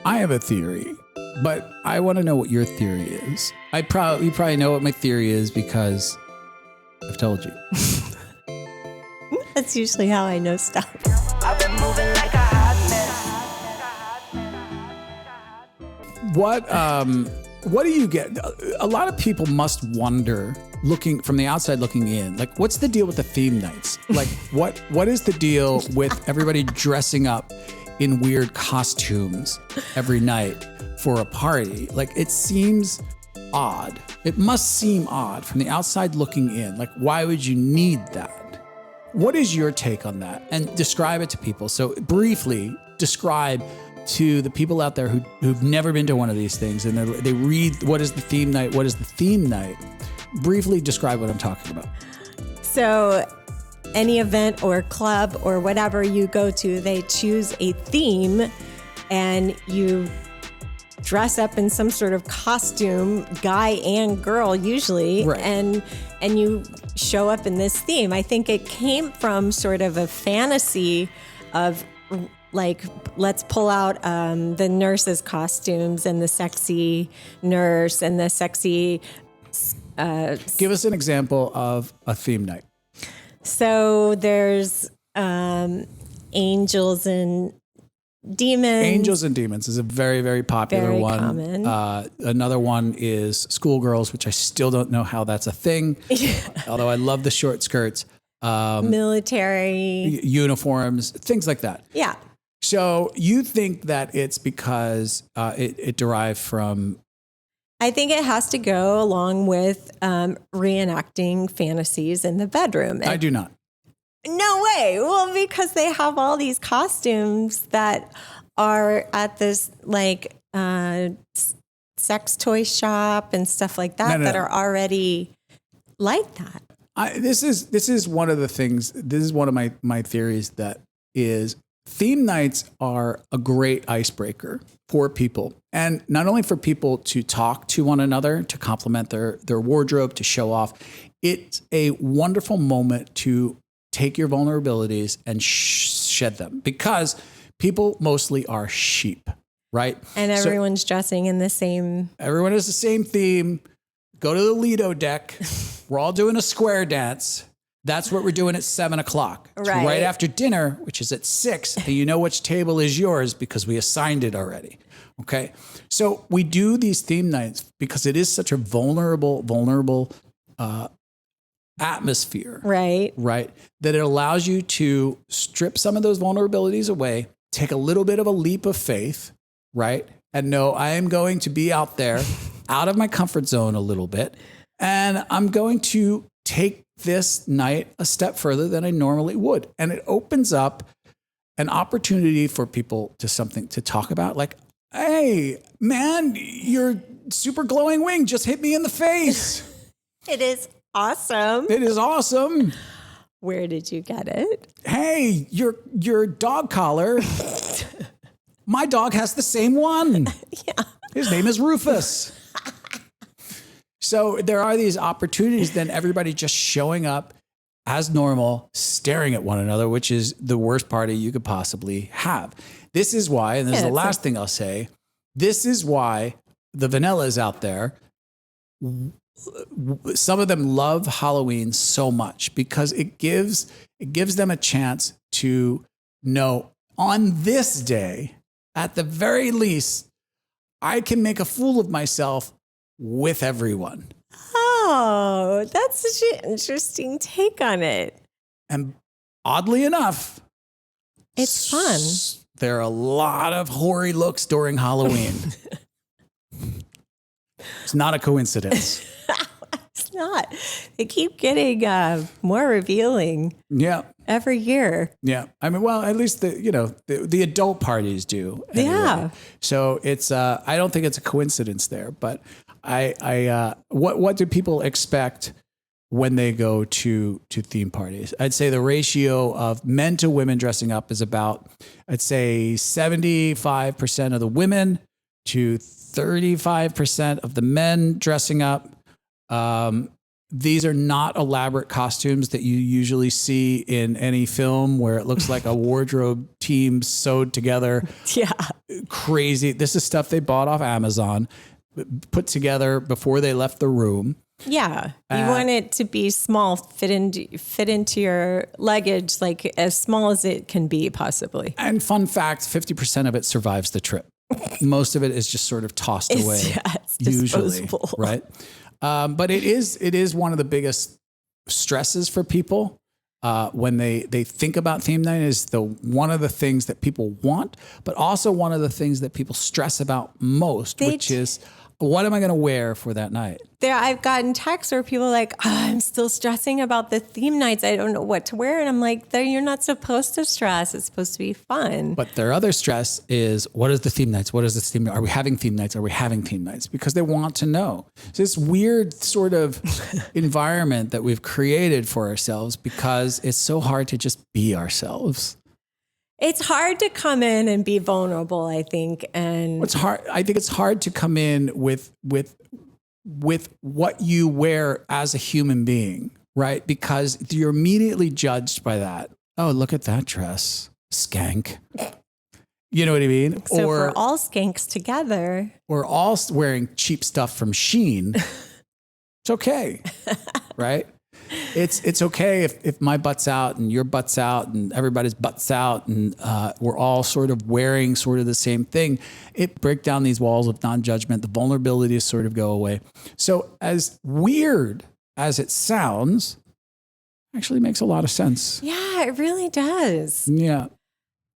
I have a theory, but I want to know what your theory is. You probably know what my theory is because I've told you. That's usually how I know stuff. I've been moving like a hot mess. What do you get? A lot of people must wonder, looking from the outside looking in, like, what's the deal with the theme nights? Like, what is the deal with everybody dressing up in weird costumes every night for a party? Like, it seems odd. It must seem odd from the outside looking in. Like, why would you need that? What is your take on that? And describe it to people. So briefly describe to the people out there who've never been to one of these things and they read, what is the theme night? What is the theme night? Briefly describe what I'm talking about. So any event or club or whatever you go to, they choose a theme and you dress up in some sort of costume, guy and girl usually, Right. and you show up in this theme. I think it came from sort of a fantasy of like, let's pull out the nurses' costumes and the sexy nurse and the sexy. Give us an example of a theme night. So there's angels and demons. Angels and Demons is a very, very popular Very one. common. Another one is Schoolgirls, which I still don't know how that's a thing, although I love the short skirts, Military. uniforms, things like that. Yeah. So you think that it's because it derived from... I think it has to go along with reenacting fantasies in the bedroom. I do not. No way. Well, because they have all these costumes that are at this like sex toy shop and stuff like that No. that are already like that. This is one of the things. This is one of my theories that is theme nights are a great icebreaker for people, and not only for people to talk to one another, to compliment their wardrobe, to show off. It's a wonderful moment to take your vulnerabilities and shed them, because people mostly are sheep, right? And So everyone's dressing in the same. everyone has the same theme. Go to the Lido deck. We're all doing a square dance. That's what we're doing at 7:00. It's Right. right after dinner, which is at 6, and you know which table is yours because we assigned it already. Okay. So we do these theme nights because it is such a vulnerable atmosphere, Right. right? That it allows you to strip some of those vulnerabilities away, take a little bit of a leap of faith, right? And know I am going to be out there, out of my comfort zone a little bit, and I'm going to take this night a step further than I normally would. And it opens up an opportunity for people to talk about, like, hey, man, your super glowing wing just hit me in the face. It is awesome. It is awesome. Where did you get it? Hey, your dog collar. My dog has the same one. Yeah. His name is Rufus. So there are these opportunities, then everybody just showing up as normal, staring at one another, which is the worst party you could possibly have. This is why, and this is the last thing I'll say, this is why the vanillas out there, some of them love Halloween so much because it gives them a chance to know, on this day, at the very least, I can make a fool of myself with everyone. Oh, that's such an interesting take on it. And oddly enough, It's fun. There are a lot of hoary looks during Halloween. It's not a coincidence. It's not. They keep getting more revealing Yeah. every year. Yeah. I mean, well, at least the adult parties do. Anyway. Yeah. So it's, I don't think it's a coincidence there, but what do people expect when they go to theme parties? I'd say the ratio of men to women dressing up is about, I'd say 75% of the women to 35% of the men dressing up. these are not elaborate costumes that you usually see in any film where it looks like a wardrobe team sewed together. Yeah. Crazy. This is stuff they bought off Amazon, put together before they left the room. Yeah. You want it to be small, fit into your luggage, like as small as it can be possibly. And fun fact, 50% of it survives the trip. Most of it is just sort of tossed away. It's usually, disposable. right? But it is one of the biggest stresses for people when they think about theme night. Is one of the things that people want, but also one of the things that people stress about most, which is, what am I going to wear for that night? I've gotten texts where people are like, I'm still stressing about the theme nights. I don't know what to wear. And I'm like, you're not supposed to stress. It's supposed to be fun. But their other stress is, what is the theme nights? What is the theme? Are we having theme nights? Are we having theme nights? Because they want to know. It's this weird sort of environment that we've created for ourselves because it's so hard to just be ourselves. It's hard to come in and be vulnerable, I think. And It's hard. I think it's hard to come in with what you wear as a human being, right? Because you're immediately judged by that. Oh, look at that dress, skank. You know what I mean? so if we're all skanks together. we're all wearing cheap stuff from Shein. It's okay, right? It's okay if my butt's out and your butt's out and everybody's butt's out and we're all sort of wearing sort of the same thing. It breaks down these walls of non-judgment. The vulnerabilities sort of go away. So as weird as it sounds, actually makes a lot of sense. Yeah, it really does. Yeah.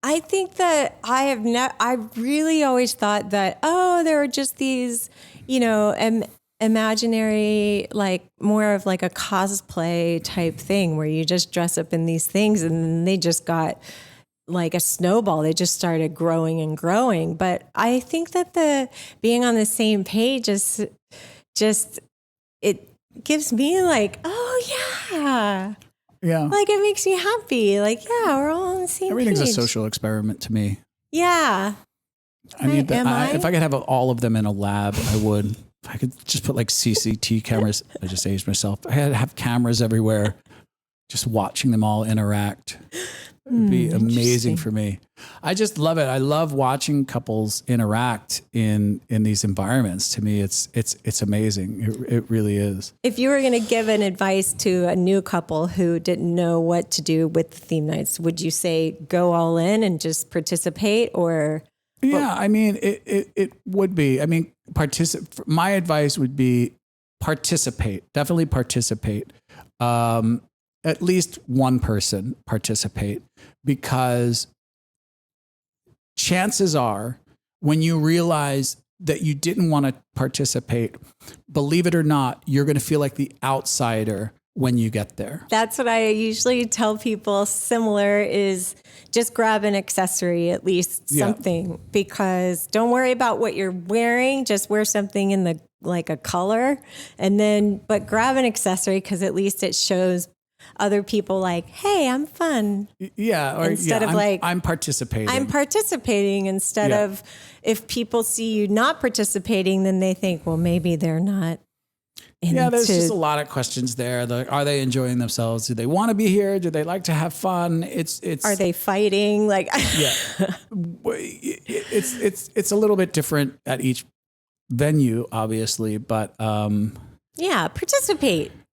I think that I really always thought that, there were just these, imaginary, like more of like a cosplay type thing where you just dress up in these things and then they just got like a snowball. They just started growing and growing. But I think that the being on the same page is just, it gives me like, oh yeah. Yeah. Like it makes me happy. Like, yeah, we're all on the same Everything's page. a social experiment to me. Yeah. I need that. Am I? If I could have all of them in a lab, I would. If I could just put like CCT cameras, I just aged myself. I had to have cameras everywhere, just watching them all interact. It would be amazing for me. I just love it. I love watching couples interact in these environments. To me, it's amazing. It really is. If you were going to give an advice to a new couple who didn't know what to do with the theme nights, would you say go all in and just participate, or? Yeah, I mean, it would be. I mean, my advice would be participate. Definitely participate. At least one person participate, because chances are when you realize that you didn't want to participate, believe it or not, you're going to feel like the outsider when you get there. That's what I usually tell people. Similar is just grab an accessory, at least something, because don't worry about what you're wearing. Just wear something in like a color, but grab an accessory because at least it shows other people like, hey, I'm fun. Yeah. Or instead of I'm participating. I'm participating instead of, if people see you not participating, then they think, well, maybe they're not. Yeah, there's just a lot of questions there. Are they enjoying themselves? Do they want to be here? Do they like to have fun? Are they fighting? Like, yeah, it's a little bit different at each venue, obviously, but yeah, participate.